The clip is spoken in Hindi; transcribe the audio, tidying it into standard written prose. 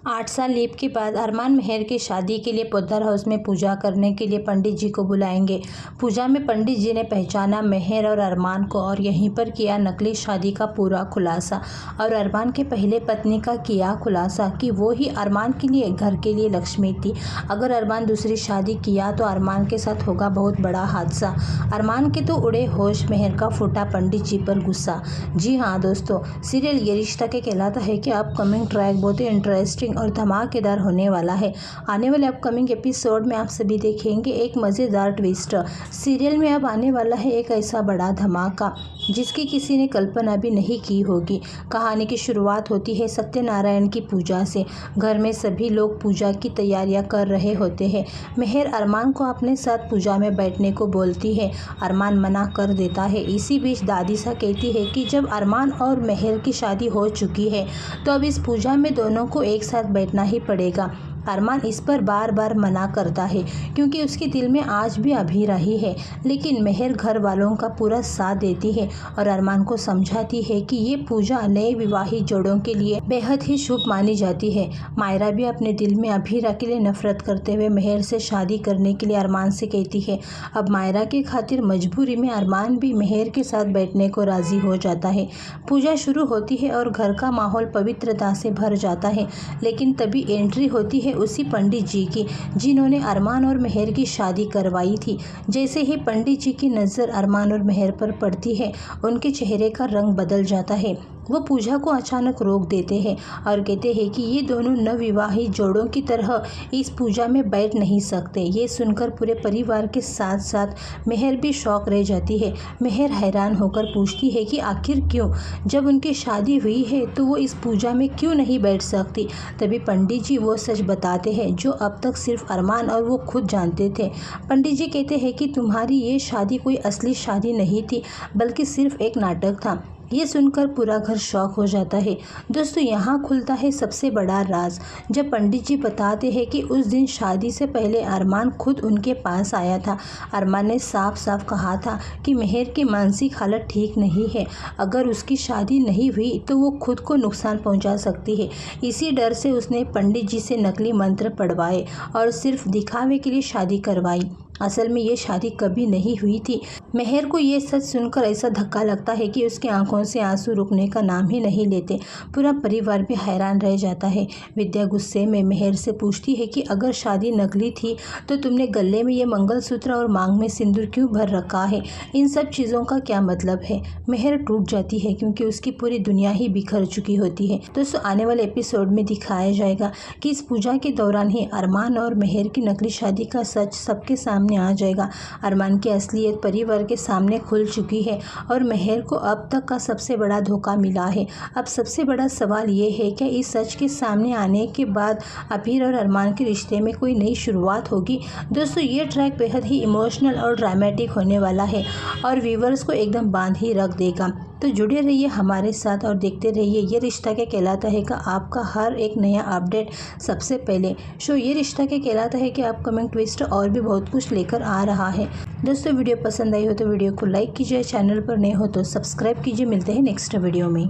8 साल लीव के बाद अरमान मेहर की शादी के लिए पोद्दार हाउस में पूजा करने के लिए पंडित जी को बुलाएंगे। पूजा में पंडित जी ने पहचाना मेहर और अरमान को और यहीं पर किया नकली शादी का पूरा खुलासा और अरमान के पहले पत्नी का किया खुलासा कि वो ही अरमान के लिए घर के लिए लक्ष्मी थी। अगर अरमान दूसरी शादी किया तो अरमान के साथ होगा बहुत बड़ा हादसा। अरमान के तो उड़े होश, मेहर का फूटा पंडित जी पर गुस्सा। जी हाँ दोस्तों, सीरियल ये रिश्ता के कहलाता है कि अपकमिंग ट्रैक बहुत ही इंटरेस्टिंग और धमाकेदार होने वाला है। आने वाले अपकमिंग एपिसोड में आप सभी देखेंगे एक मज़ेदार ट्विस्ट। सीरियल में अब आने वाला है एक ऐसा बड़ा धमाका जिसकी किसी ने कल्पना भी नहीं की होगी। कहानी की शुरुआत होती है सत्यनारायण की पूजा से। घर में सभी लोग पूजा की तैयारियां कर रहे होते हैं। मेहर अरमान को अपने साथ पूजा में बैठने को बोलती है। अरमान मना कर देता है। इसी बीच दादी सा कहती है कि जब अरमान और मेहर की शादी हो चुकी है तो अब इस पूजा में दोनों को एक साथ बैठना ही पड़ेगा। अरमान इस पर बार बार मना करता है क्योंकि उसके दिल में आज भी अभी रही है, लेकिन मेहर घर वालों का पूरा साथ देती है और अरमान को समझाती है कि ये पूजा नए विवाहित जोड़ों के लिए बेहद ही शुभ मानी जाती है। मायरा भी अपने दिल में अभीरा के लिए नफरत करते हुए मेहर से शादी करने के लिए अरमान से कहती है। अब मायरा की खातिर मजबूरी में अरमान भी मेहर के साथ बैठने को राजी हो जाता है। पूजा शुरू होती है और घर का माहौल पवित्रता से भर जाता है, लेकिन तभी एंट्री होती है उसी पंडित जी की जिन्होंने अरमान और मेहर की शादी करवाई थी। जैसे ही पंडित जी की नज़र अरमान और मेहर पर पड़ती है, उनके चेहरे का रंग बदल जाता है। वो पूजा को अचानक रोक देते हैं और कहते हैं कि ये दोनों नवविवाहित जोड़ों की तरह इस पूजा में बैठ नहीं सकते। ये सुनकर पूरे परिवार के साथ साथ मेहर भी शौक रह जाती है। मेहर हैरान होकर पूछती है कि आखिर क्यों, जब उनकी शादी हुई है तो वो इस पूजा में क्यों नहीं बैठ सकती। तभी पंडित जी वो सच बताते हैं जो अब तक सिर्फ अरमान और वो खुद जानते थे। पंडित जी कहते हैं कि तुम्हारी ये शादी कोई असली शादी नहीं थी, बल्कि सिर्फ एक नाटक था। ये सुनकर पूरा घर शॉक हो जाता है। दोस्तों, यहाँ खुलता है सबसे बड़ा राज जब पंडित जी बताते हैं कि उस दिन शादी से पहले अरमान खुद उनके पास आया था। अरमान ने साफ साफ कहा था कि मेहर की मानसिक हालत ठीक नहीं है, अगर उसकी शादी नहीं हुई तो वो खुद को नुकसान पहुंचा सकती है। इसी डर से उसने पंडित जी से नकली मंत्र पढ़वाए और सिर्फ दिखावे के लिए शादी करवाई। असल में ये शादी कभी नहीं हुई थी। मेहर को ये सच सुनकर ऐसा धक्का लगता है कि उसकी आंखों से आंसू रुकने का नाम ही नहीं लेते। पूरा परिवार भी हैरान रह जाता है। विद्या गुस्से में मेहर से पूछती है कि अगर शादी नकली थी तो तुमने गले में ये मंगलसूत्र और मांग में सिंदूर क्यों भर रखा है? इन सब चीज़ों का क्या मतलब है? मेहर टूट जाती है क्योंकि उसकी पूरी दुनिया ही बिखर चुकी होती है। दोस्तों, आने वाले एपिसोड में दिखाया जाएगा कि इस पूजा के दौरान ही अरमान और मेहर की नकली शादी का सच सबके सामने आ जाएगा। अरमान की असलियत परिवार के सामने खुल चुकी है और मेहर को अब तक का सबसे बड़ा धोखा मिला है। अब सबसे बड़ा सवाल ये है कि इस सच के सामने आने के बाद अबीर और अरमान के रिश्ते में कोई नई शुरुआत होगी। दोस्तों, ये ट्रैक बेहद ही इमोशनल और ड्रामेटिक होने वाला है और व्यूवर्स को एकदम बांध ही रख देगा। तो जुड़े रहिए हमारे साथ और देखते रहिए ये रिश्ता के कहलाता है का आपका हर एक नया अपडेट सबसे पहले। शो ये रिश्ता के कहलाता है कि अपकमिंग ट्विस्ट और भी बहुत कुछ लेकर आ रहा है। दोस्तों, वीडियो पसंद आई हो तो वीडियो को लाइक कीजिए, चैनल पर नए हो तो सब्सक्राइब कीजिए। मिलते हैं नेक्स्ट वीडियो में।